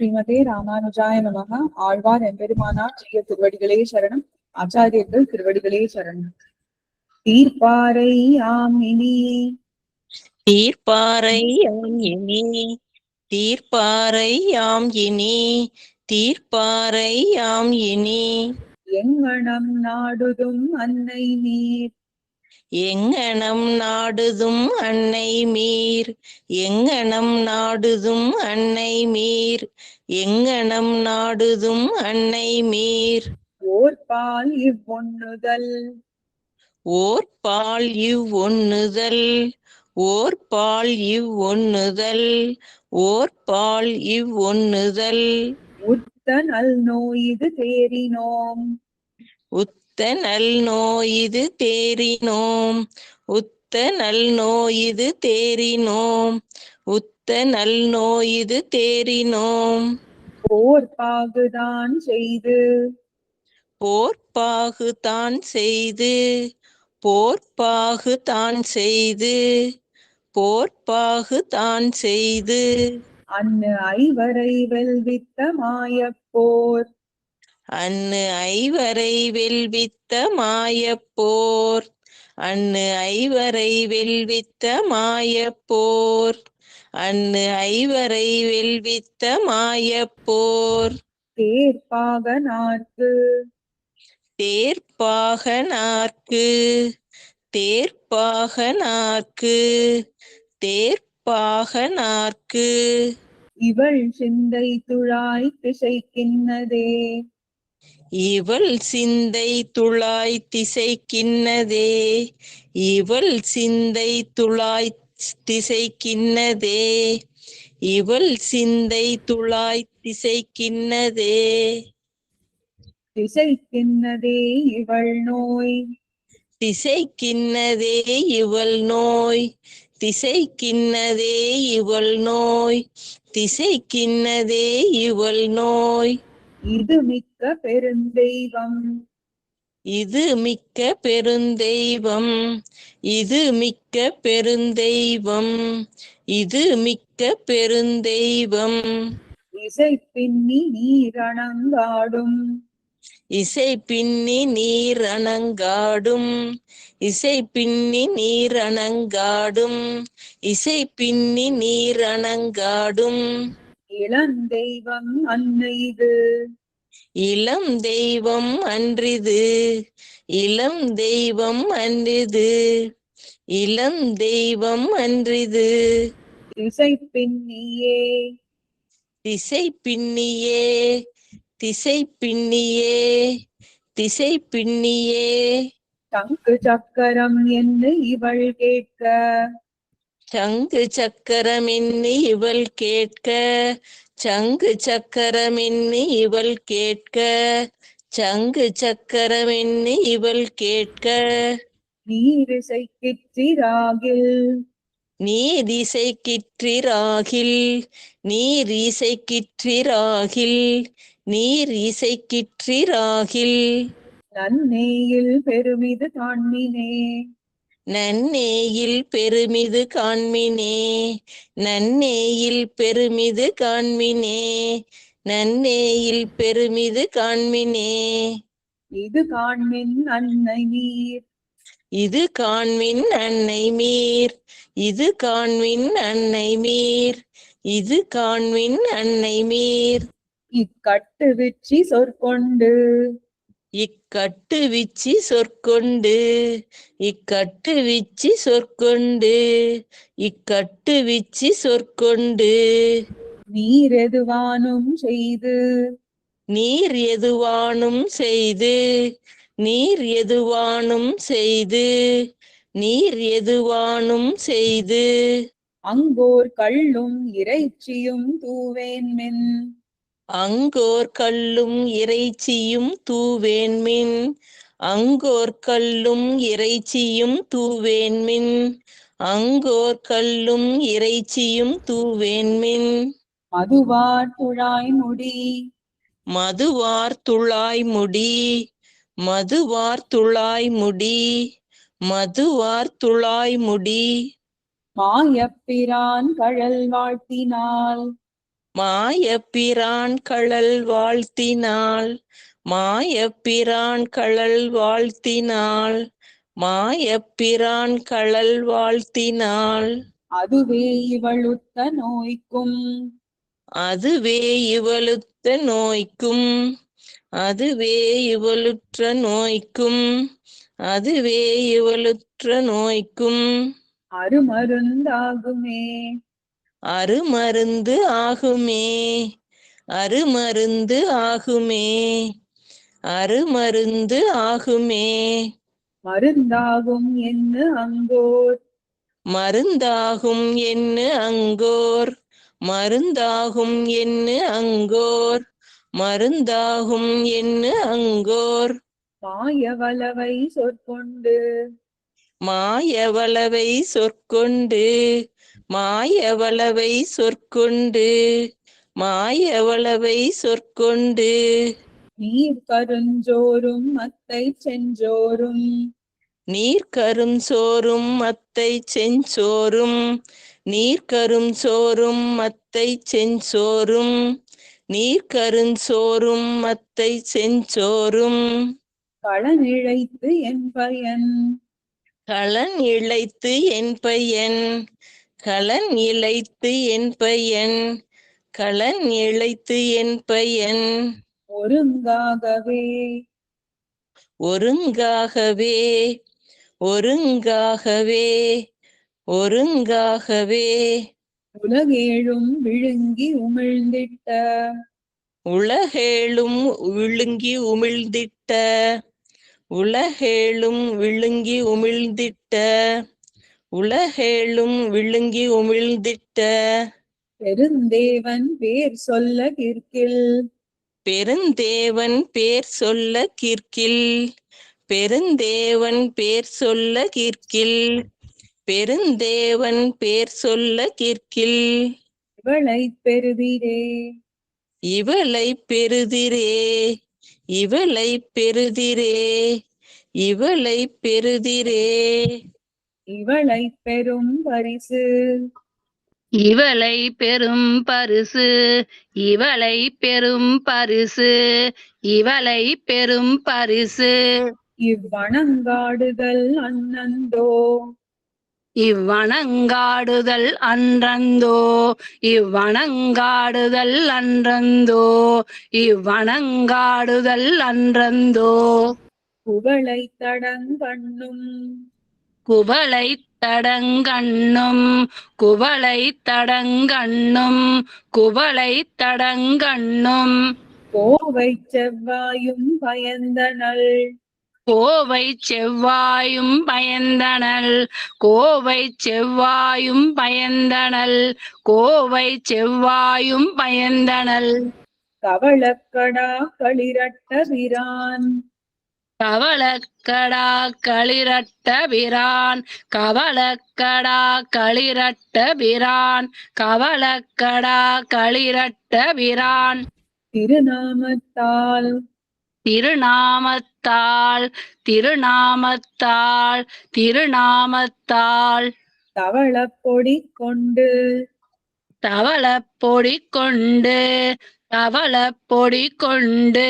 ஸ்ரீமதே ராமானுஜாய நமக. ஆழ்வார் எம்பெருமானார் ஜெய திருவடிகளே சரணம். ஆச்சாரியர்கள் திருவடிகளே சரணம். தீர்ப்பாரை ஆம் இனி தீர்ப்பாரை யாம் இனி தீர்ப்பாரை யாம் இனி தீர்ப்பாரை யாம் இனி எங்கனம் நாடுதும் அன்னை நீர் எங்கனம் நாடுதும் அன்னை மீர் எங்கனம் நாடுதும் அன்னை மீர் எங்கனம் நாடுதும் அன்னை மீர் ஓர்பால் இவ்வொண்ணுதல் ஓர்பால் இவ்வொண்ணுதல் ஓர்பால் இவ்வொண்ணுதல் ஓர்பால் இவ்வொண்ணுதல் உத்த நல் நோயிது தேறினோம் உத்த நல் நோயிது தேறினோம் உத்த நல் நோயிது தேறினோம் உத்த நல் நோயிது தேறினோம் போர்பாகுதான் செய்து போர்ப்பாகு தான் செய்து போர்ப்பாகு தான் செய்து போர்ப்பாகு தான் செய்து அன்னு ஐவரை வெல்வித்த மாயப்போர் அன்னு ஐவரை வெல்வித்த மாயப்போர் அன்னு ஐவரை வெல்வித்த மாயப்போர் அன்னு ஐவரை வெல்வித்த மாயப்போர் தேர்ப்பாகனார்க்கு தேர்ப்பாகனார்க்கு தேர்ப்பாகனார்க்கு தேர்ப்பாகனார்க்கு இவள் சிந்தை துழாய் திசைக்கின்னதே இவள் சிந்தை துழாய் திசைக்கின்னதே இவள் சிந்தை துழாய் திசைக்கின்னதே இவள் சிந்தை துழாய் திசைக்கின்னதே திசைக்கின்னதே இவள் நோய் திசைக்கின்னதே இவள் நோய் திசைக்கின்னதே இவள் நோய் திசைக்கின்னதே இவள் நோய் இது மிக்க பெருந்தெய்வம் இது மிக்க பெருந்தெய்வம் இது மிக்க பெருந்தெய்வம் இது மிக்க பெருந்தெய்வம் இசை பின்னி நீரணங்காடும் இசை பின்னி நீர் அணங்காடும் இசை பின்னி நீர் அணங்காடும் இசை பின்னி நீர் அணங்காடும் இளந்தெய்வம் அன்னைது இளம் தெய்வம் அன்றிது இளம் தெய்வம் அன்றிது இளம் தெய்வம் அன்றிது திசை பின்னியே திசை பின்னியே திசை பின்னியே திசை பின்னியே சங்கு சக்கரம் என்று இவள் கேட்க சங்கு சக்கரம் எண்ணி இவள் கேட்க சங்கு சக்கரம் எண்ணி இவள் கேட்க சங்கு சக்கரம் எண்ணி இவள் கேட்க நீரிசை கிற்றிராகில் நீர் இசை கிற்றிராகில் நீர் இசை கிற்றிராகில் நீர் இசை கிற்றிராகில் நன்னேயில் பெருமிது காண்மினே நன்னேயில் பெருமிது காண்மினே நன்னேயில் பெருமிது காண்மினே நன்னேயில் பெருமிது காண்மினே இது காண்மின் அன்னை நீர் இது காண்மின் அன்னை மீர் இது காண்மின் அன்னை மீர் இது காண்மின் அன்னை மீர் இக்கட்டு விச்சி சொற்கொண்டு இக்கட்டு விச்சி சொற்கொண்டு இக்கட்டு விச்சி சொற்கொண்டு இக்கட்டு விச்சி சொற்கொண்டு நீர் எதுவானும் செய்து நீர் எதுவானும் செய்து நீர் எதுவானும் செய்து நீர் எதுவானும் செய்து அங்கோர் கள்ளும் இறைச்சியும் தூவேன்மென் அங்கோர் கல்லும் இறைச்சியும் தூவேன்மின் அங்கோர் கல்லும் இறைச்சியும் தூவேன்மின் அங்கோர் கல்லும் இறைச்சியும் தூவேன்மின் மதுவார் துழாய் முடி மதுவார் துழாய் முடி மதுவார் துழாய் முடி மதுவார் துழாய் முடி மாயப்பிரான் கழல் வாழ்த்தினால் மாயப்பிரான் கழல் வாழ்த்தினாள், மாயப்பிரான் கழல் வாழ்த்தினாள், மாயப்பிரான் கழல் வாழ்த்தினாள். அதுவே இவளுத்த நோய்க்கும், அதுவே இவளுத்த நோய்க்கும், அதுவே இவளுற்ற நோய்க்கும், அதுவே இவளுற்ற நோய்க்கும் அருமருந்தாகுமே. அருமருந்து ஆகுமே, அருமருந்து ஆகுமே, அருமருந்து ஆகுமே. மருந்தாகும் என்று அங்கோர், மருந்தாகும் என்ன அங்கோர், மருந்தாகும் என்ன அங்கோர், மருந்தாகும் என்ன அங்கோர். மாயவளவை சொற்கொண்டு, மாயவளவை சொற்கொண்டு, மாயவளவை சொற்கொண்டு, மாயவளவை சொற்கொண்டு. நீர் கருஞ்சோறும் மத்தை செஞ்சோறும், நீர்க்கரும் சோறும் மத்தை செஞ்சோறும், நீர்க்கரும் சோறும் மத்தை செஞ்சோறும், நீர்க்கருஞ்சோறும் மத்தை செஞ்சோறும். களன் இழைத்து என் பயன், களன் இழைத்து என் பையன், களன் இழைத்து என் பையன், களன் இழைத்து என் பையன். ஒருங்காகவே, ஒருங்காகவே, ஒருங்காகவே, ஒருங்காகவே. உலகேழும் விழுங்கி உமிழ்ந்திட்ட, உலகேழும் விழுங்கி உமிழ்ந்திட்ட, உலகேழும் விழுங்கி உமிழ்ந்திட்ட, உலகேழும் விழுங்கி உமிழ்ந்திட்ட. பெருந்தேவன் பேர் சொல்ல கிற்கில், பெருந்தேவன் பேர் சொல்ல கிற்கில், பெருந்தேவன் பேர் சொல்ல கிற்கில், பெருந்தேவன் பேர் சொல்ல கிற்கில். இவளை பெறுதிரே, இவளை பெறுதிரே, இவளை பெறுதிரே, இவளை பெறுதிரே. இவளை பெரும் பரிசு, இவளை பெரும் பரிசு, இவளை பெரும் பரிசு, இவளை பெரும் பரிசு. இவ்வணங்காடுதல் அன்னந்தோ, இவ்வணங்காடுதல் அன்றந்தோ, இவ்வணங்காடுதல் அன்றந்தோ, இவ்வணங்காடுதல் அன்றந்தோ. புகழை தடங்கண்ணும், குவளை தடங்கண்ணும், குவளை தடங்கண்ணும், குவளை தடங்கண்ணும். கோவை செவ்வாயும் பயந்தனள், கோவை செவ்வாயும் பயந்தனள், கோவை செவ்வாயும் பயந்தனள், கோவை செவ்வாயும் பயந்தனள். கவளக்கடா களிரட்ட பிரான், கவளக்கடா களிரட்ட பிரான், கவளக்கடா களிரட்ட பிரான், கவளக்கடா களிரட்ட பிரான். திருநாமத்தால், திருநாமத்தால், திருநாமத்தால், திருநாமத்தால். தவளப்பொடி கொண்டு, தவளப்பொடி கொண்டு, தவளப்பொடி கொண்டு,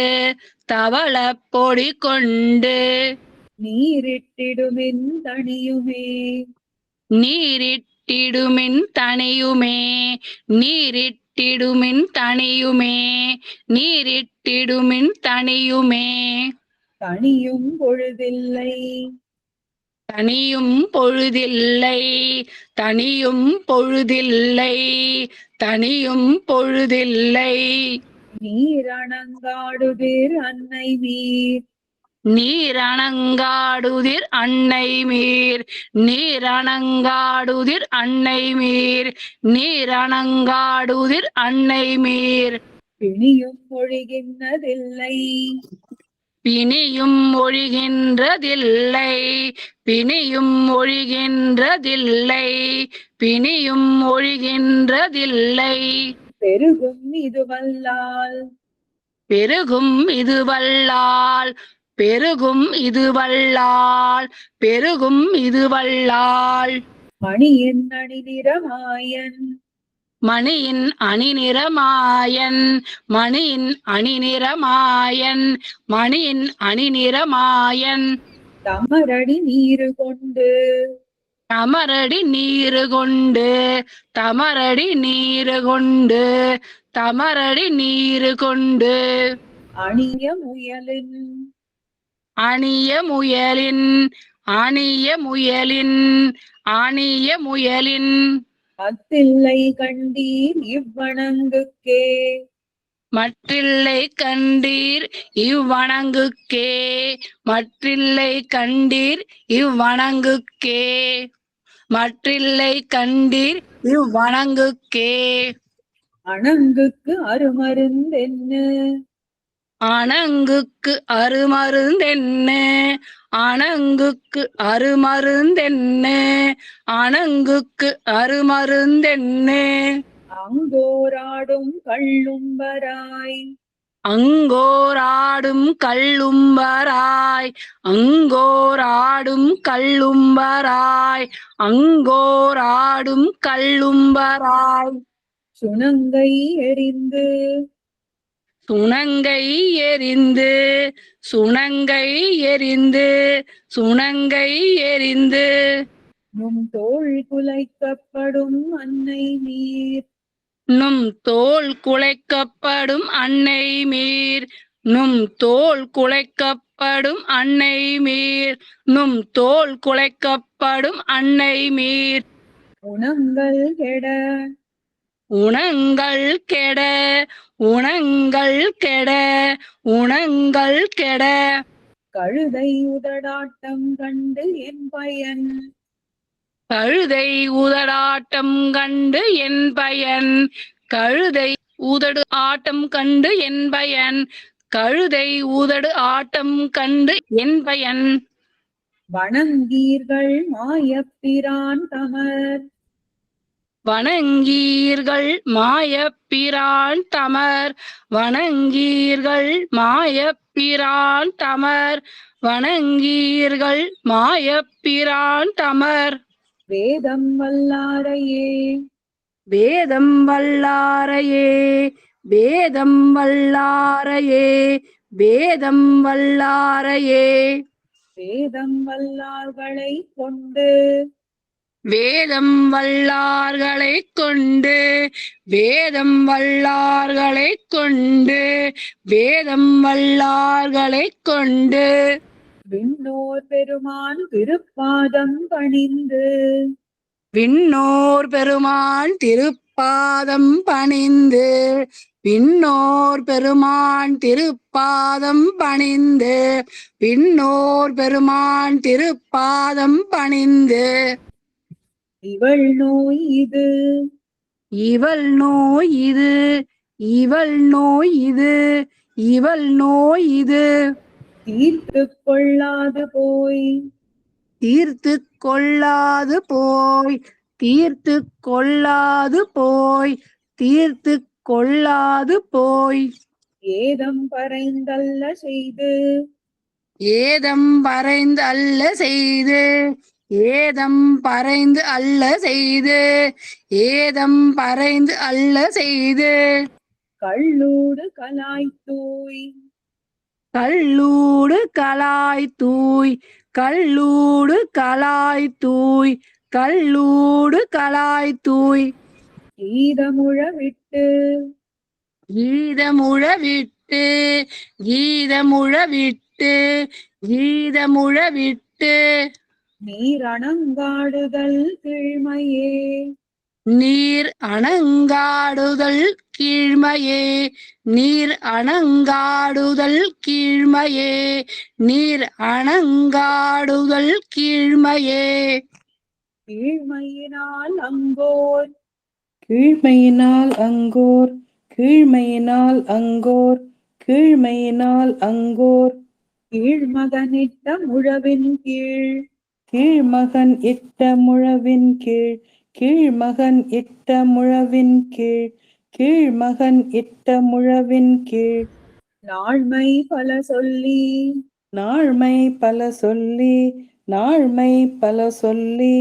தவளப்பொடி கொண்டு. நீரிட்டிடுமின் தனியுமே, நீரிட்டிடுமின் தனியுமே, நீரிட்டிடுமின் தனியுமே, நீரிட்டிடுமின் தனியுமே. தனியும் பொழுதில்லை, தனியும் பொழுதில்லை, தனியும் பொழுதில்லை, தனியும் பொழுதில்லை. நீரணங்காடுதிர் அன்னை மீர், நீரணங்காடுதிர் அன்னை மீர், நீரணங்காடுதிர் அன்னை மீர், நீரணங்காடுதிர் அன்னை மீர். பிணியும் ஒழிகின்றதில்லை, பிணியும் ஒழிகின்றதில்லை, பிணியும் ஒழிகின்றதில்லை, பிணியும் ஒழிகின்றதில்லை. பெருகும் இதுவல்லால், பெருகும் இதுவல்லால், பெருகும் இதுவல்லால், பெருகும் இதுவல்லால். மணியின் அணிநிறமாயன், மணியின் அணிநிறமாயன் மணியின் அணிநிறமாயன் மணியின் அணிநிறமாயன் தமரடி நீரு கொண்டு தமரடி நீரு கொண்டு தமரடி நீரு கொண்டு தமரடி நீரு கொண்டு அணிய முயலின் அணிய முயலின் அணிய முயலின் அணிய முயலின் மத்தில்லை கண்டீர் இவ்வணங்குக்கே மற்றில்லை கண்டீர் இவ்வணங்குக்கே மற்றில்லை கண்டீர் இவ்வணங்குக்கே மற்றில்லை கண்டீர் இவ்வணங்குக்கே அணங்குக்கு அருமருந்தென்ன அணங்குக்கு அருமருந்தென்ன அணங்குக்கு அருமருந்தென்ன அணங்குக்கு அருமருந்தென்ன அங்கோராடும் கள்ளும்பராய் அங்கோராடும் கள்ளும்பராய் அங்கோராடும் கள்ளும்பராய் அங்கோராடும் கள்ளும்பராய் சுணங்கை எறிந்து சுணங்கை எறிந்து சுணங்கை எறிந்து சுணங்கை எறிந்து நும் தோள் குலைக்கப்படும் அன்னை நீர் நும் தோல் குலைக்கப்படும் அன்னை மீர் நும் தோல் குலைக்கப்படும் அன்னை மீர் நும் தோல் குலைக்கப்படும் அன்னை மீர் உணங்கள் கெட உணங்கள் கெட உணங்கள் கெட உணங்கள் கெட கழுதை உதடாட்டம் கண்டு என் பயன் கழுதை உதடாட்டம் கண்டு என் பயன் கழுதை உதடு ஆட்டம் கண்டு என் பயன் கழுதை உதடு ஆட்டம் கண்டு என் பயன் வணங்கீர்கள் மாயப்பிரான் தமர் வணங்கீர்கள் மாயப்பிரான் தமர் வணங்கீர்கள் மாயப்பிரான் தமர் வணங்கீர்கள் மாயப்பிரான் தமர் வேதம் வல்லாரையே வேதம் வல்லாரையே வேதம் வல்லாரையே வேதம் வல்லாரையே வேதம் வல்லார்களை கொண்டு வேதம் வல்லார்களை கொண்டு வேதம் வல்லார்களை கொண்டு வேதம் வல்லார்களை கொண்டு விண்ணோர் பெருமான் திருப்பாதம் பணிந்து விண்ணோர் பெருமான் திருப்பாதம் பணிந்து விண்ணோர் பெருமான் திருப்பாதம் பணிந்து விண்ணோர் பெருமான் திருப்பாதம் பணிந்து இவள் நோய் இது இவள் நோய் இது இவள் நோய் இது இவள் நோய் இது தீர்த்து கொள்ளாது போய் தீர்த்து கொள்ளாது போய் தீர்த்து கொள்ளாது போய் தீர்த்து கொள்ளாது போய் ஏதம் பறைந்தல்ல செய்து ஏதம் பறைந்து அல்ல செய்து ஏதம் பறைந்து அல்ல செய்து ஏதம் பறைந்து அல்ல செய்து கள்ளூடு கலாய் தூய் கள்ளூடு கலாய் தூய் கள்ளூடு கலாய் தூய் கள்ளூடு கலாய் தூய் கீதமுழ விட்டு கீதமுழ விட்டு கீதமுழ விட்டு கீதமுழ விட்டு நீர் அணங்காடுதல் கீழ்மையே நீர் அணங்காடுதல் கீழ்மையே நீர் அணங்காடுதல் கீழ்மையே நீர் அணங்காடுதல் கீழ்மையே கீழ்மையினால் அங்கோர் கீழ்மையினால் அங்கோர் கீழ்மையினால் அங்கோர் கீழ்மையினால் அங்கோர் கீழ்மகனிட்ட முழவின் கீழ் கீழ்மகன் இட்ட முழவின் கீழ் கீழ்மகன் இட்ட முழவின் கீழ் கீழ்மகன் இட்ட முழவின் கீழ் நாள்மை பல சொல்லி நாள்மை பல சொல்லி நாள்மை பல சொல்லி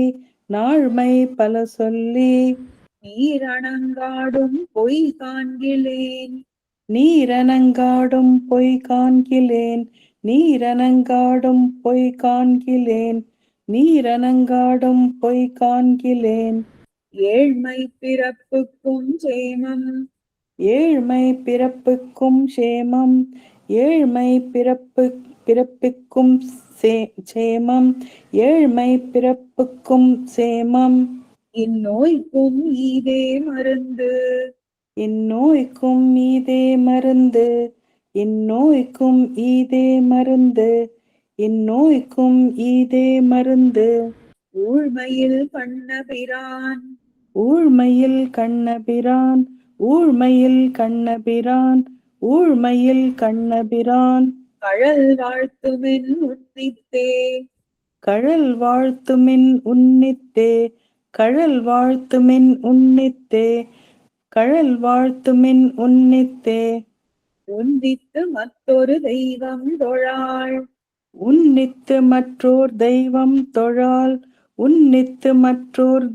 நாள்மை பல சொல்லி நீரணங்காடும் பொய் காண்கிலேன். நீரனங்காடும் பொய் காண்கிலேன். நீரனங்காடும் பொய் காண்கிலேன். நீரனங்காடும் பொய் காண்கிலேன். ஏழ்மை பிறப்புக்கும் சேமம். ஏழ்மை பிறப்புக்கும் சேமம். ஏழ்மை பிறப்புக்கும் சேமம். ஏழ்மை பிறப்புக்கும் சேமம். இந்நோய்க்கும் ஈதே மருந்து. இந்நோய்க்கும் ஈதே மருந்து. இந்நோய்க்கும் ஈதே மருந்து. இந்நோய்க்கும் ஈதே மருந்து. ஊழ்மையில் கண்ணபிரான். ஊழ்மையில் கண்ணபிரான். ஊழ்மையில் கண்ணபிரான். ஊழ்மையில் கண்ணபிரான். கழல் வாழ்த்துமின் உத்தித்தே. கழல் வாழ்த்துமின் உன்னித்தே. கழல் வாழ்த்துமின் உன்னித்தே. கழல் வாழ்த்துமின் உன்னித்தே. உந்தித்து மற்றொரு தெய்வம் தொழாள். உன்னித்து மற்றோர் தெய்வம் தொழால். உன்னித்து மற்றோர்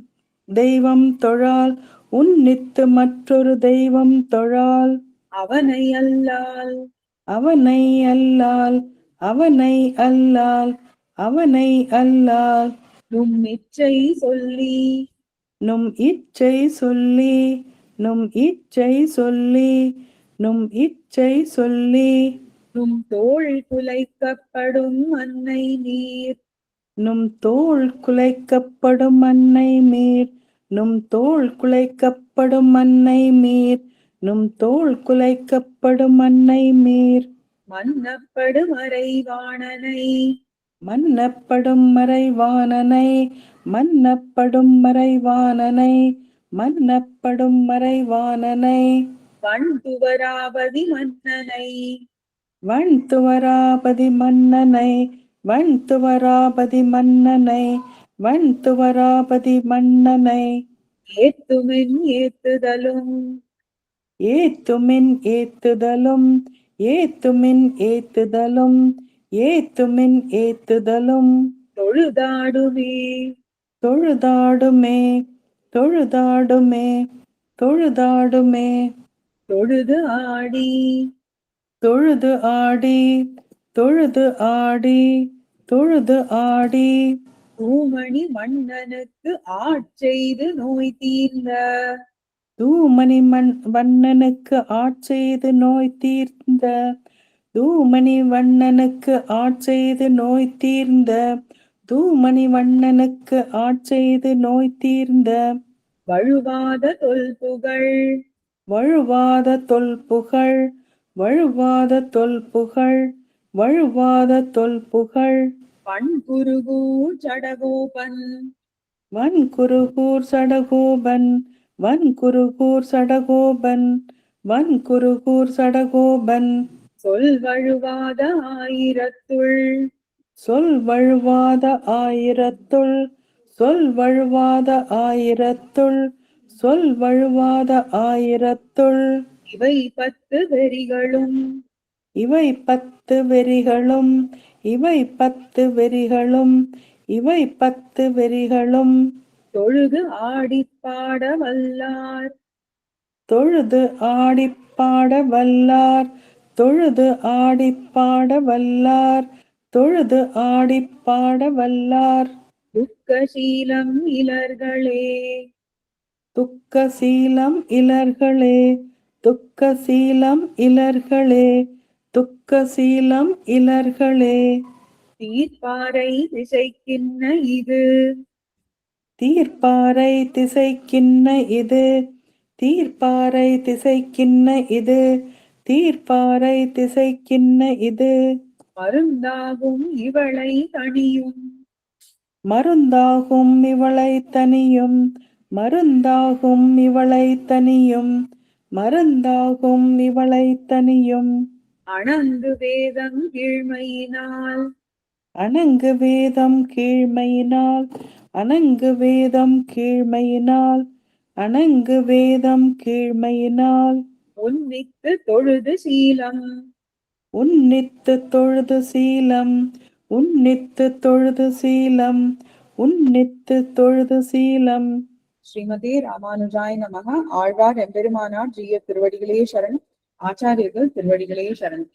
தெய்வம் தொழால். உன்னித்து மற்றொரு தெய்வம் தொழால். அவனை அல்லால். அவனை அல்லால். அவனை அல்லால். அவனை அல்லால். நும் இச்சை சொல்லி. நும் இச்சை சொல்லி. நும் இச்சை சொல்லி. நும் இச்சை சொல்லி. நும் தோள் குலைக்கப்படும் அன்னை நீர். நும் தோள் குலைக்கப்படும் அன்னை மீர். நும் தோள் குலைக்கப்படும் அன்னை மீர். நும் தோள் குலைக்கப்படும் அன்னை மீர். மன்னப்படும் அறைவாணனை. மன்னப்படும் மறைவாணனை. மன்னப்படும் மறைவாணனை. மன்னப்படும் மறைவாணனை. வண்துவராபதி மன்னனை. வண்துவராபதி மன்னனை. வண்துவராபதி மன்னனை. வண்துவராபதி மன்னனை. ஏத்துமின் ஏத்துதலும். ஏத்துமின் ஏத்துதலும். ஏத்துமின் ஏத்துதலும். ஏத்துமின் ஏத்துதலும். தொழுதாடுமே. தொழுதாடுமே. தொழுதாடுமே. தொழுதாடுமே. தொழுது ஆடி. தொழுது ஆடி. தொழுது ஆடி. தொழுது ஆடி. தூமணி மன்னனுக்கு ஆட்செய்து நோய் தீர்ந்த. தூமணி வண்ணனுக்கு ஆட்செய்து நோய் தீர்ந்த. தூமணி வண்ணனுக்கு ஆட்செய்து நோய் தீர்ந்த. தூமணி வண்ணனுக்கு ஆட்செய்து நோய் தீர்ந்த. வழுவாத தொல்புகழ். வழுவாத தொல்புகழ். வழுவாத தொல்புகழ். வழுவாத தொல்புகழ். பண்குருகூர் சடகோபன். வன்குருகூர் சடகோபன். வன்குருகூர் சடகோபன். வன்குருகூர் சடகோபன். சொல் வழுவாத ஆயிரத்துள். சொல் வழுவாத ஆயிரத்துள். சொல் வழுவாத ஆயிரத்துள். சொல் வழுவாத ஆயிரத்துள். இவை 10 வெறிகளும். இவை 10 வெறிகளும். இவை 10 வெறிகளும். இவை 10 வெறிகளும். தொழுது ஆடிப்பாட வல்லார். தொழுது ஆடிப்பாட வல்லார். தொழுது ஆடிப்பாட வல்லார். தொழுது ஆடிப்பாட வல்லார். துக்கசீலம் இலர்களே. துக்கசீலம் இலர்களே. துக்கசீலம் இலர்களே. துக்கசீலம் இலர்களே. தீர்ப்பாரை திசைக்கின்ன இது. தீர்ப்பாரை திசைக்கின்ன இது. தீர்ப்பாரை திசைக்கின்ன இது. தீர்ப்பாரை திசைக்கின்ன இது. மருந்தாகும் இவளை தணியும். மருந்தாகும் இவளை தனியும். மருந்தாகும் இவளை தனியும். மருந்தாகும் இவளை தனியும். அணங்கு வேதம் கீழ்மையினால். அணங்கு வேதம் கீழ்மையினால். அணங்கு வேதம் கீழ்மையினால். அணங்கு வேதம் கீழ்மையினால். உன்னித்து தொழுது சீலம். உன்னித்து தொழுது சீலம். உன்னித்து தொழுது சீலம். உன்னித்து தொழுது சீலம். ஸ்ரீமதே ராமானுஜாய நமக. ஆழ்வார் எம்பெருமானார் ஜீய திருவடிகளே சரணம். ஆச்சாரியர்கள் திருவடிகளே சரணம்.